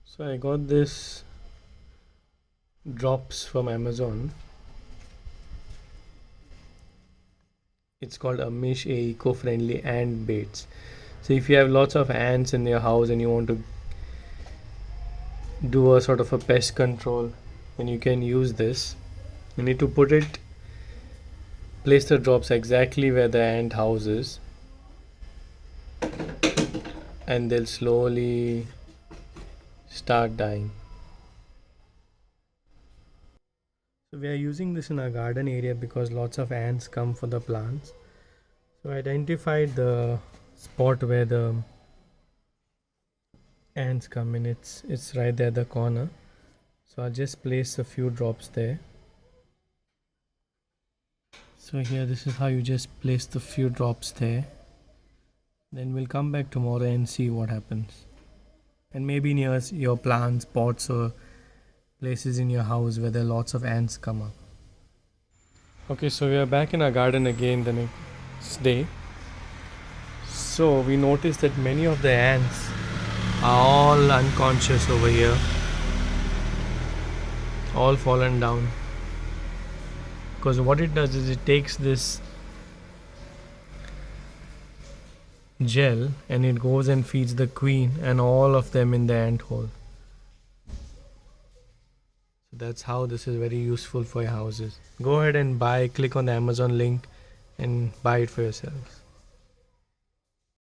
So I got this drops from Amazon. It's called Amish, a eco-friendly ant baits. So if you have lots of ants in your house and you want to do a sort of a pest control, then you can use this. You need to place the drops exactly where the ant house is, and they'll slowly start dying. So we are using this in our garden area because lots of ants come for the plants. So I identified the spot where the ants come in. It's right there at the corner. So I'll just place a few drops there. So here, this is how you just place the few drops there. Then we'll come back tomorrow and see what happens. And maybe near your plants, pots, or places in your house where there are lots of ants come up. Okay, so we are back in our garden again the next day. So we noticed that many of the ants are all unconscious over here, all fallen down. Because what it does is it takes this gel and it goes and feeds the queen and all of them in the ant hole. So that's how this is very useful for your houses. Go ahead and click on the Amazon link and buy it for yourselves.